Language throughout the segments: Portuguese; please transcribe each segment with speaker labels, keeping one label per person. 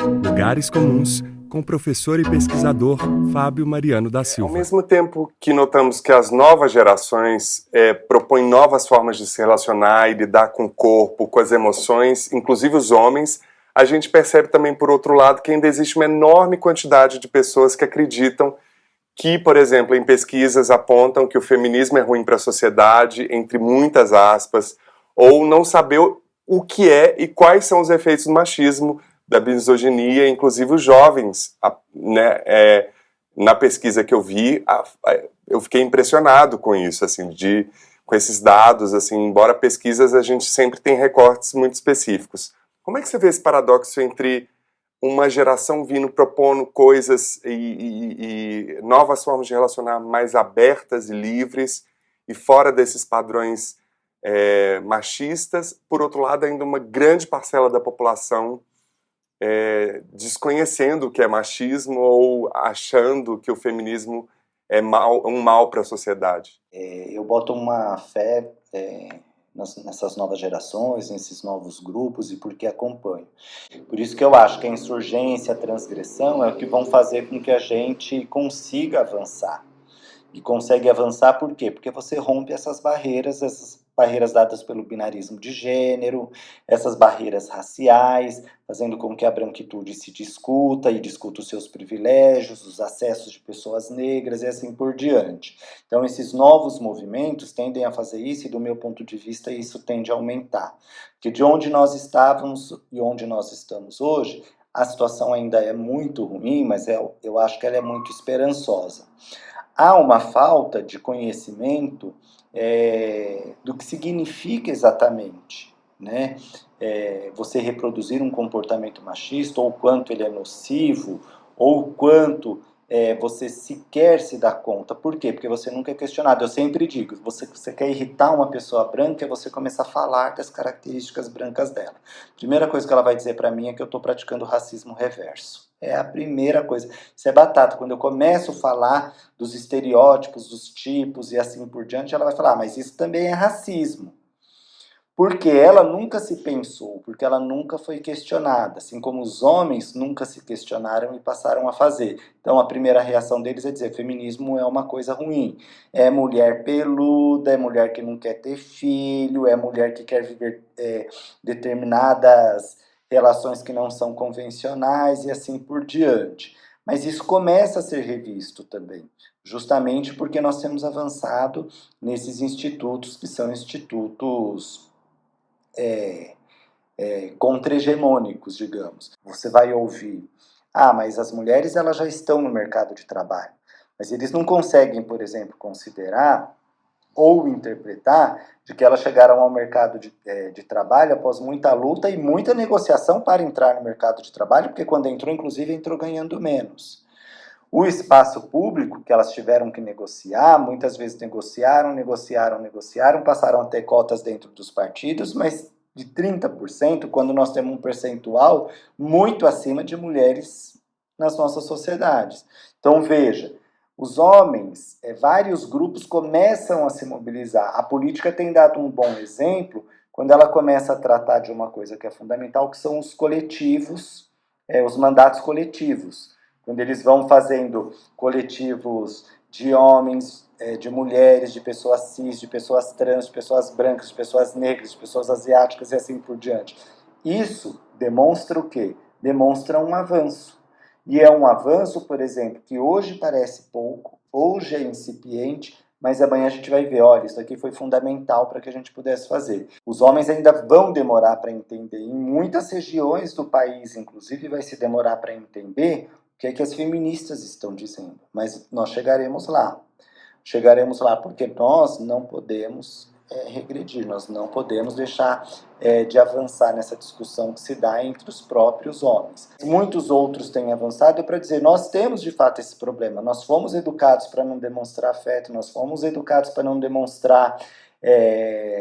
Speaker 1: Lugares Comuns, com o professor e pesquisador Fábio Mariano da
Speaker 2: Ao
Speaker 1: Silva.
Speaker 2: mesmo tempo que notamos que as novas gerações propõem novas formas de se relacionar e lidar com o corpo, com as emoções, inclusive os homens, a gente percebe também, por outro lado, que ainda existe uma enorme quantidade de pessoas que acreditam que, por exemplo, em pesquisas apontam que o feminismo é ruim para a sociedade, entre muitas aspas, ou não saber o que é e quais são os efeitos do machismo, da misoginia, inclusive os jovens, né, na pesquisa que eu vi, eu fiquei impressionado com isso, assim, com esses dados, assim, embora pesquisas a gente sempre tem recortes muito específicos. Como é que você vê esse paradoxo entre uma geração vindo propondo coisas e novas formas de relacionar mais abertas e livres e fora desses padrões machistas, por outro lado ainda uma grande parcela da população desconhecendo o que é machismo ou achando que o feminismo é um mal para a sociedade?
Speaker 3: Eu boto uma fé nessas novas gerações, nesses novos grupos e porque acompanho. Por isso que eu acho que a insurgência, a transgressão é o que vão fazer com que a gente consiga avançar. E consegue avançar por quê? Porque você rompe essas barreiras dadas pelo binarismo de gênero, essas barreiras raciais, fazendo com que a branquitude se discuta e discuta os seus privilégios, os acessos de pessoas negras e assim por diante. Então, esses novos movimentos tendem a fazer isso e, do meu ponto de vista, isso tende a aumentar. Porque de onde nós estávamos e onde nós estamos hoje, a situação ainda é muito ruim, mas eu acho que ela é muito esperançosa. Há uma falta de conhecimento do que significa exatamente, né? Você reproduzir um comportamento machista, ou quanto ele é nocivo, ou quanto você sequer se dá conta. Por quê? Porque você nunca é questionado. Eu sempre digo, você quer irritar uma pessoa branca, é você começar a falar das características brancas dela. Primeira coisa que ela vai dizer para mim é que eu estou praticando racismo reverso. É a primeira coisa. Isso é batata. Quando eu começo a falar dos estereótipos, dos tipos e assim por diante, ela vai falar, mas isso também é racismo. Porque ela nunca se pensou, porque ela nunca foi questionada, assim como os homens nunca se questionaram e passaram a fazer. Então a primeira reação deles é dizer, feminismo é uma coisa ruim. É mulher peluda, é mulher que não quer ter filho, é mulher que quer viver determinadas relações que não são convencionais e assim por diante. Mas isso começa a ser revisto também, justamente porque nós temos avançado nesses institutos que são institutos contra-hegemônicos, digamos. Você vai ouvir, mas as mulheres elas já estão no mercado de trabalho. Mas eles não conseguem, por exemplo, considerar ou interpretar de que elas chegaram ao mercado de trabalho após muita luta e muita negociação para entrar no mercado de trabalho, porque quando entrou, inclusive, entrou ganhando menos. O espaço público que elas tiveram que negociar, muitas vezes negociaram, passaram a ter cotas dentro dos partidos, mas de 30%, quando nós temos um percentual muito acima de mulheres nas nossas sociedades. Então, veja, os homens, vários grupos começam a se mobilizar. A política tem dado um bom exemplo quando ela começa a tratar de uma coisa que é fundamental, que são os coletivos, os mandatos coletivos. Quando eles vão fazendo coletivos de homens, de mulheres, de pessoas cis, de pessoas trans, de pessoas brancas, de pessoas negras, de pessoas asiáticas e assim por diante. Isso demonstra o quê? Demonstra um avanço. E é um avanço, por exemplo, que hoje parece pouco, hoje é incipiente, mas amanhã a gente vai ver, olha, isso aqui foi fundamental para que a gente pudesse fazer. Os homens ainda vão demorar para entender. Em muitas regiões do país, inclusive, vai se demorar para entender o que é que as feministas estão dizendo. Mas nós chegaremos lá. Chegaremos lá porque nós não podemos regredir, nós não podemos deixar de avançar nessa discussão que se dá entre os próprios homens. Muitos outros têm avançado para dizer, nós temos de fato esse problema, nós fomos educados para não demonstrar afeto, nós fomos educados para não demonstrar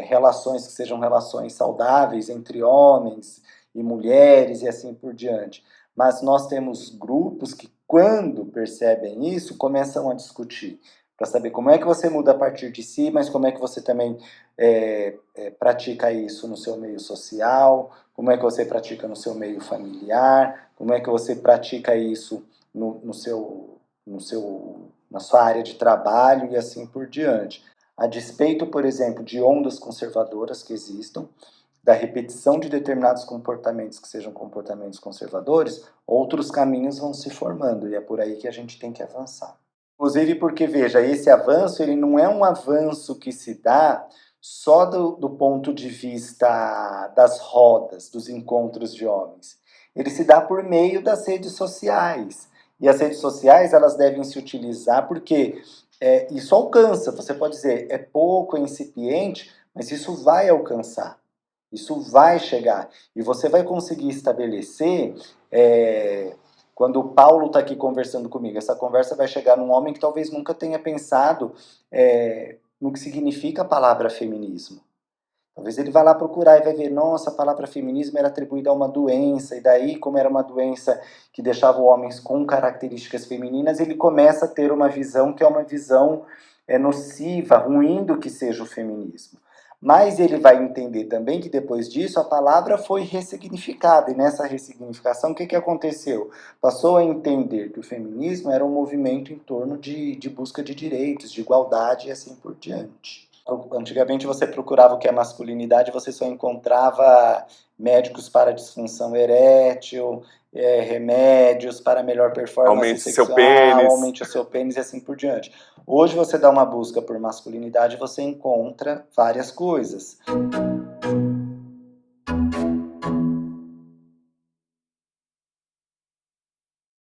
Speaker 3: relações que sejam relações saudáveis entre homens e mulheres e assim por diante. Mas nós temos grupos que, quando percebem isso, começam a discutir. para saber como é que você muda a partir de si, mas como é que você também pratica isso no seu meio social, como é que você pratica no seu meio familiar, como é que você pratica isso na sua área de trabalho e assim por diante. A despeito, por exemplo, de ondas conservadoras que existam, da repetição de determinados comportamentos que sejam comportamentos conservadores, outros caminhos vão se formando e é por aí que a gente tem que avançar. Inclusive porque, veja, esse avanço ele não é um avanço que se dá só do ponto de vista das rodas, dos encontros de homens. Ele se dá por meio das redes sociais. E as redes sociais elas devem se utilizar porque isso alcança, você pode dizer, é pouco, é incipiente, mas isso vai alcançar. Isso vai chegar. E você vai conseguir estabelecer... Quando o Paulo está aqui conversando comigo, essa conversa vai chegar num homem que talvez nunca tenha pensado no que significa a palavra feminismo. Talvez ele vá lá procurar e vai ver, nossa, a palavra feminismo era atribuída a uma doença, e daí, como era uma doença que deixava homens com características femininas, ele começa a ter uma visão que é uma visão nociva, ruim do que seja o feminismo. Mas ele vai entender também que depois disso a palavra foi ressignificada. E nessa ressignificação, o que aconteceu? Passou a entender que o feminismo era um movimento em torno de busca de direitos, de igualdade e assim por diante. Antigamente você procurava o que é masculinidade, você só encontrava médicos para disfunção erétil, remédios para melhor performance
Speaker 2: aumente
Speaker 3: sexual,
Speaker 2: seu pênis.
Speaker 3: aumente o seu pênis e assim por diante. Hoje você dá uma busca por masculinidade e você encontra várias coisas.